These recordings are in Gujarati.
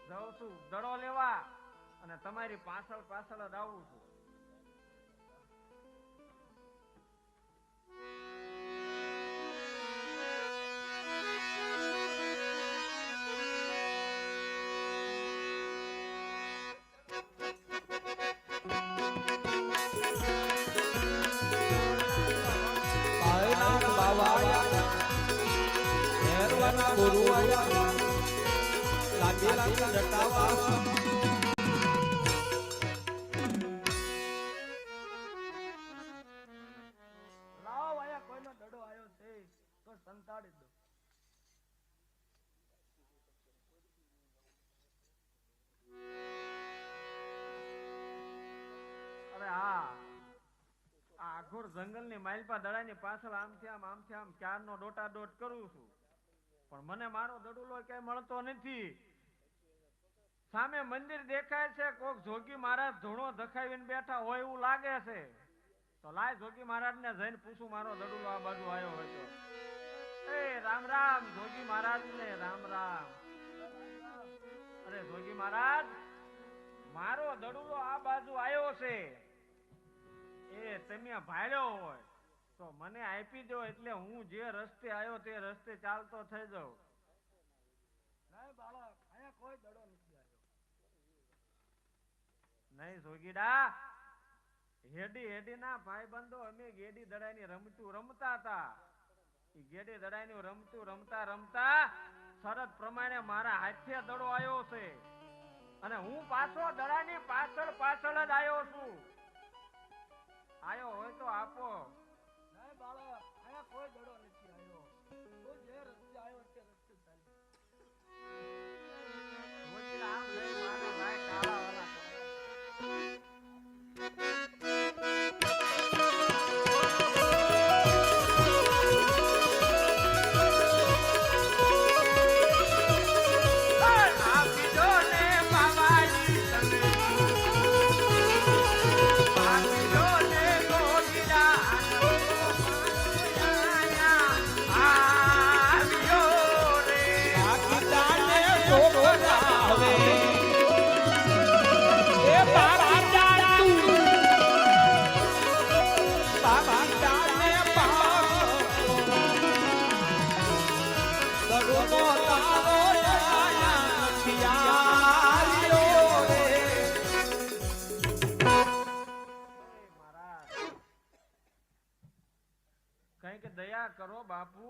જાઉં છું દડો લેવા અને તમારી પાછળ પાછળ જ આવું છું. ગુરુ આયા લાગે લાગે જટાવા લાવ આયા કોઈનો દડો આવ્યો છે તો સંતાડી દો. અરે હા આ આઘોર જંગલની માલપા દડાની પાછળ આમથી આમ ક્યારનો ડોટા ડોટ કરું છું, પણ મને મારો દડુલો કઈ મળતો નથી. સામે મંદિર દેખાય છે, કોક જોગી મહારાજ ધૂણો ધખાવીને બેઠા હોય એવું લાગે છે. તો લાય જોગી મહારાજ ને જઈને પૂછું મારો દડુલો આ બાજુ આવ્યો હોય તો. એ રામ રામ જોગી મહારાજ ને રામ રામ. અરે જોગી મહારાજ મારો દડુલો આ બાજુ આવ્યો છે, એ તમે ભાળ્યો હોય તો મને આપી દો, એટલે હું જે રસ્તે આવ્યો તે રસ્તે ચાલતો થઈ જાઉં. નહીં બાળક અહીંયા કોઈ દડો નથી આવ્યો. નહીં જોગીડા, હેડી ના ભાઈ બંધો અમે ગેડી દડાની રમતું રમતા હતા. એ ગેડી દડાની રમતા રમતા શરત પ્રમાણે મારા હાથે દડો આવ્યો છે અને હું પાછો દડાની પાછળ પાછળ જ આવ્યો છું. આયો હોય તો આપો. નહીં બાળક અહીંયા કોઈ દડો નથી આવ્યો. તું જે રસ્તે આવ્યો તે રસ્તે ચાલ. આમ લઈ મારે ભાઈ કાળા વાળા કરો બાપુ.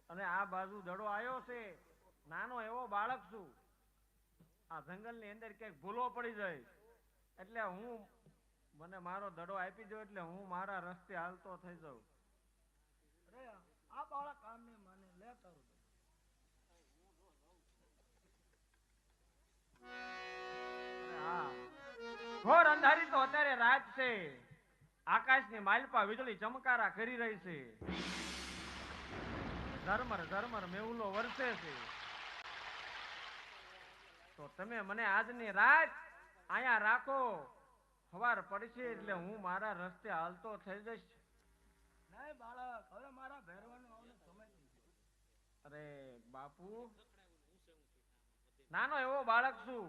અને આ બાજુ દડો આવ્યો છે, નાનો એવો બાળક છું. આ જંગલ ની અંદર ક્યાંક ભૂલો પડી જાય એટલે હું મને મારો દડો આપી દો એટલે હું મારા રસ્તે હાલતો થઈ જાઉં. અરે આ બાળક કામ ને માને લે તારું. હા ઘોર અંધારી તો અત્યારે રાત છે. આકાશની માલપા વીજળી ચમકારા કરી રહી છે. ઝરમર ઝરમર મેહુલો વરસે છે. તો તમે મને આજની રાત અહીંયા રાખો, સવાર પડશે એટલે હું મારા રસ્તે હાલતો થઈ જઈશ. નહીં બાળક હવે મારા ભેરવાનો સમય નથી. અરે બાપુ નાનો એવો બાળક છું.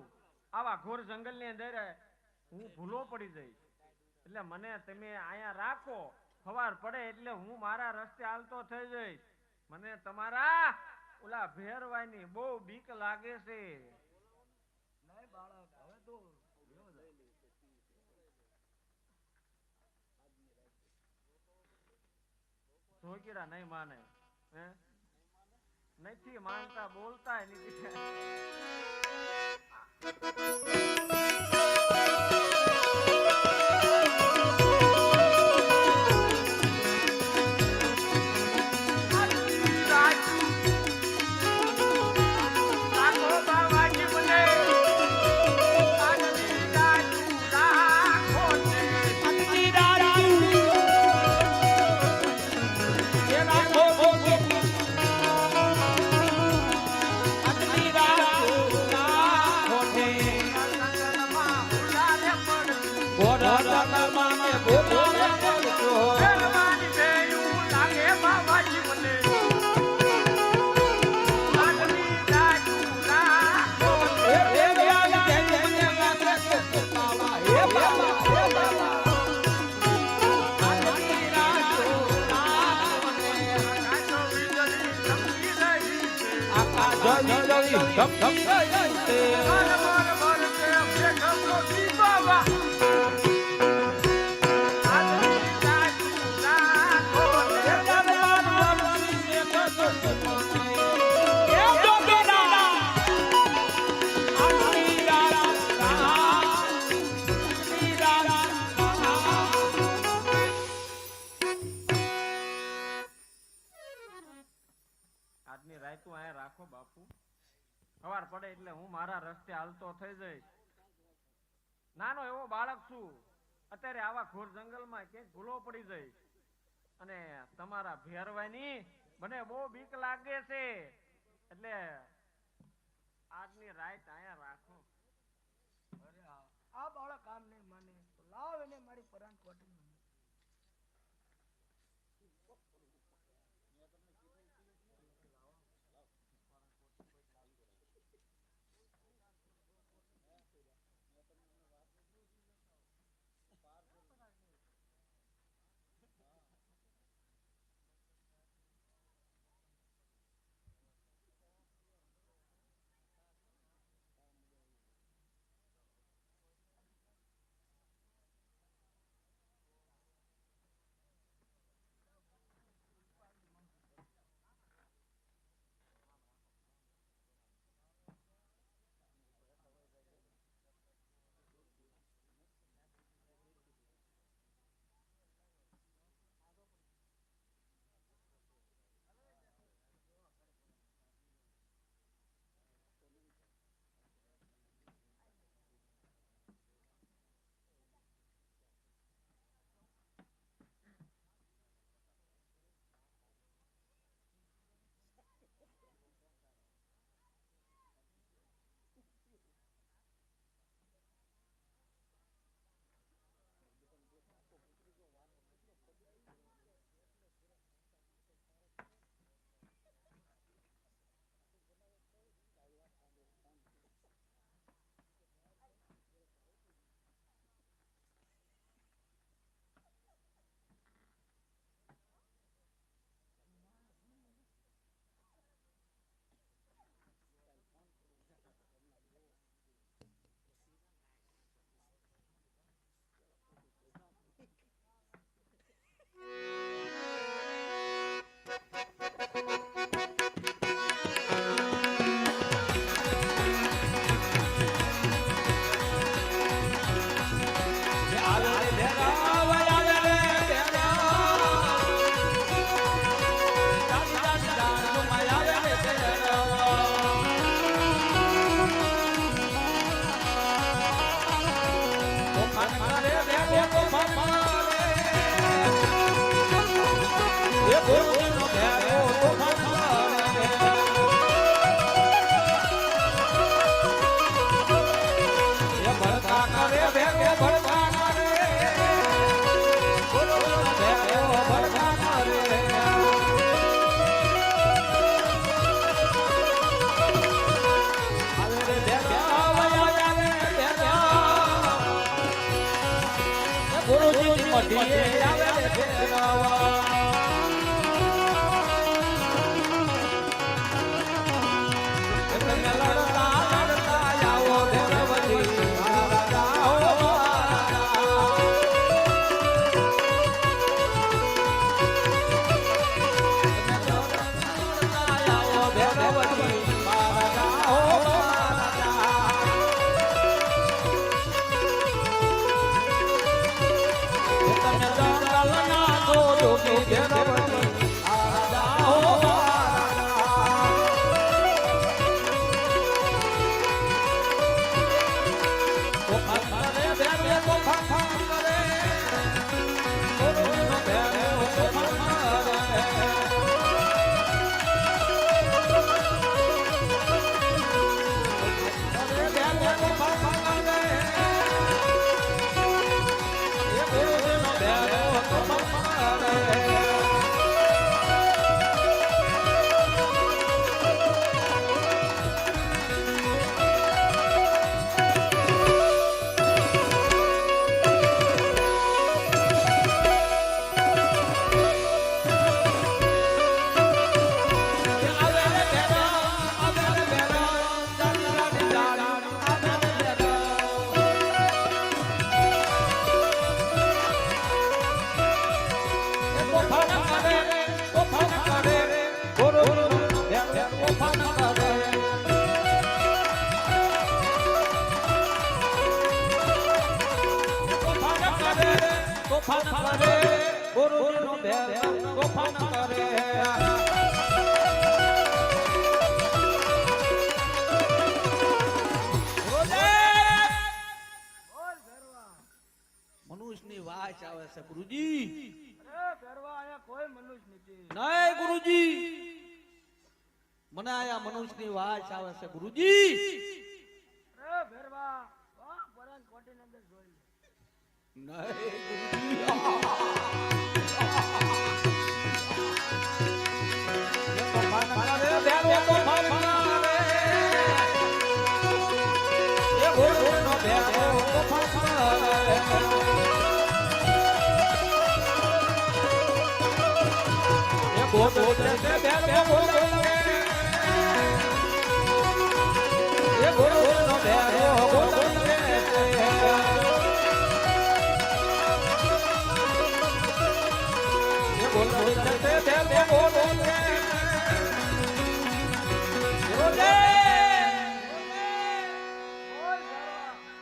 આવા ઘોર જંગલ ની અંદર હું ભૂલો પડી જઈશ એટલે મને તમે અહીંયા રાખો, સવાર પડે એટલે હું મારા રસ્તે હાલતો થઈ જઈશ. મને તમારા ઓલા ભેરવાની બહુ બીક લાગે છે. નહીં બાળક હવે તો જોગીરા નહીં માને. નથી માનતા, બોલતા નથી. Yeah. જય જય ધમ ધમ જય તે બોલ બોલ બોલ તે બેઠો ગોપી બાબા આજની રાયતું આયા રાખો બાપુ સવાર પડે એટલે હું મારા રસ્તે હાલતો થઈ જઈશ નાનો એવો બાળક છું અત્યારે આવા ઘોર જંગલમાં ક્યાંક ભૂલો પડી જઈશ અને તમારા ભેરવાની મને બહુ બીક લાગે છે એટલે આજની રાત આયા રાખો અરે આ બાળક આમ નહીં માને તો લાવ એને મારી પરાન કોટી તમે વાસ આવે છે ગુરુજી. અરે ભેરવા અહીંયા કોઈ મનુષ્ય નથી. નહીં ગુરુજી, મને આયા મનુષ્યની વાસ આવે છે ગુરુજી. અરે ભેરવા વાહ પરાન કોટીની અંદર જોઈ લે. નહીં ગુરુજી. એ તો માના રે ભેરો તો માના રે. એ ભોળનો ભેરો તો માના રે. એ ભોળો છે ભેરો ભોળો છે. એ ભોળનો ભેરો ભોળો છે.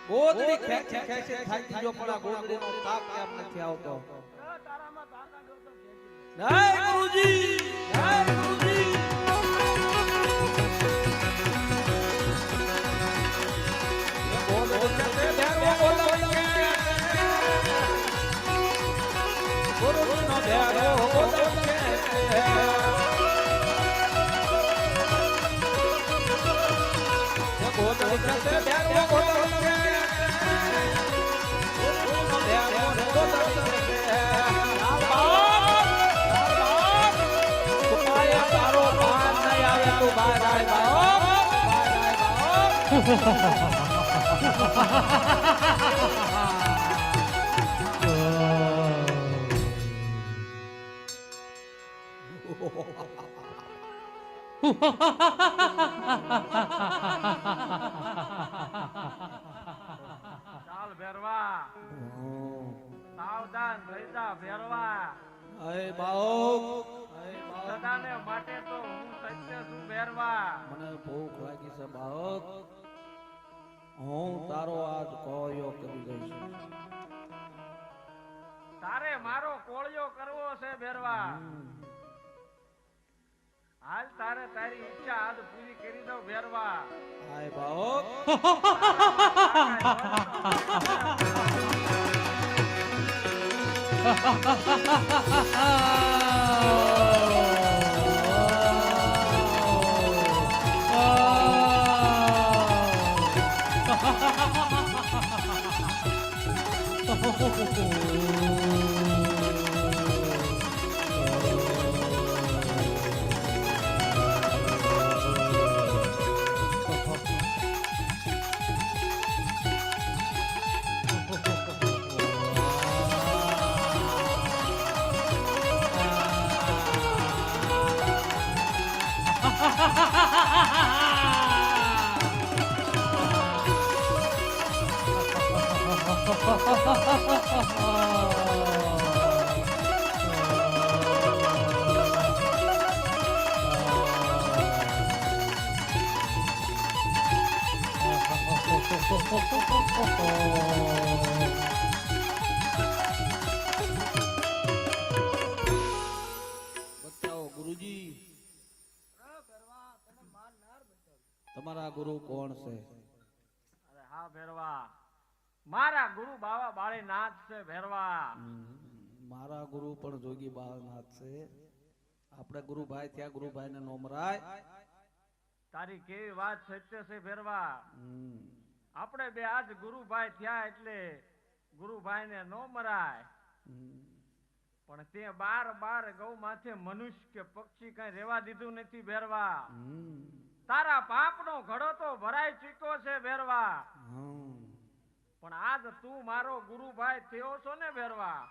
ગોદડી ખેંચી ખેંચી થાકી ગયો પણ આ ગોદડીનો તાપ કેમ નથી આવતો? અરે તારામાં તાકાત હોય તો ખેંચી લે. નહીં ગુરુજી, નહીં ગુરુજી. એ ગોદડી છે ભેરો ગોદડી છે. ગુરુજીનો ભેરો ગોદડી છે. એ ગોદડી છે ભેરો ગોદડી છે. ગુરુજીનો ભેરો ગોદડી છે. સુપાયા તારો પાન નહીં આવે તું બહાર આય બાપ. બહાર આય ચાલ ભેરવા, સાવધાન થઈ જા ભેરવા. અય બાપ. અય બાપ. સદાને માટે તો હું સત્ય છું ભેરવા. મને ભૂખ લાગી છે બાપ. હું તારો આજ કોયો કરી દઈશ. તારે મારો કોળિયો કરવો છે ભેરવા. હાલ તારે તારી ઈચ્છા આજ પૂરી કરી દઉં ભેરવા. આય બાપ. બતાવો ગુરુજી, અરે ભેરવા તને મારનાર બતાવ. તમારા ગુરુ કોણ છે? અરે હા ભેરવા, મારા ગુરુ બાવા બાળીનાથ છે ભેરવા. મારા ગુરુ પણ જોગી બાળનાથ છે. આપણે ગુરુભાઈ ત્યાં ગુરુભાઈ ને નોમરાય. તારી કેવી વાત સત્ય છે ભેરવા. આપણે બે આજ ગુરુભાઈ થયા એટલે ગુરુભાઈ ને નો મરાય. પણ તે બાર બાર ગૌ માથે મનુષ્ય કે પક્ષી કઈ રેવા દીધું નથી ભેરવા. તારા પાપનો ઘડો તો ભરાઈ ચૂક્યો છે ભેરવા. પણ આજ તું મારો ગુરુભાઈ થયો છો ને ભેરવા,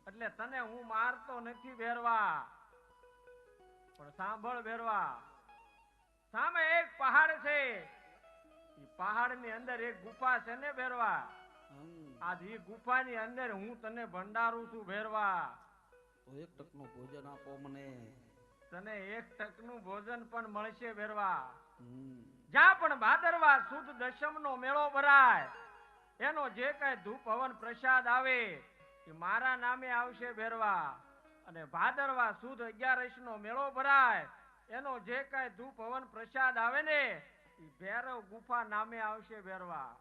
એટલે તને હું મારતો નથી ભેરવા. પણ સાંભળ ભેરવા, સામે એક પહાડ છે. ઈ પહાડની અંદર એક ગુફા છે ને ભેરવા. આજ ઈ ગુફાની અંદર હું તને ભંડારું છું ભેરવા. તો એક ટકનું ભોજન આપો મને. તને એક ટકનું ભોજન પણ મળશે ભેરવા. જ્યાં પણ ભાદરવા સુદ દશમનો મેળો ભરાય, એનો જે કઈ ધૂપ હવન પ્રસાદ આવે એ મારા નામે આવશે ભેરવા. અને ભાદરવા સુદ 11નો મેળો ભરાય, એનો જે કઈ ધૂપ હવન પ્રસાદ આવે ને એ ભૈરવ ગુફા નામે આવશે ભેરવા.